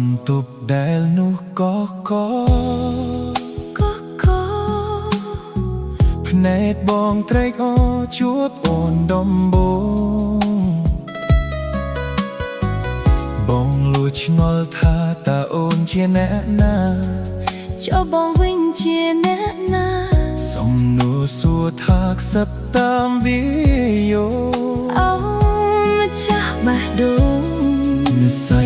បន្ទប់ដែលនោះក៏ភ្នែកបងត្រេកអរជួបអូនដំបូងបងលួចឆ្ងល់ថាតើអូនជាអ្នកណាចូលបងវិញជាអ្នកណាសំណួរសួរថាខ្សឹបតាមវីយោអូម្ចាស់បេះដូងនិស្ស័យ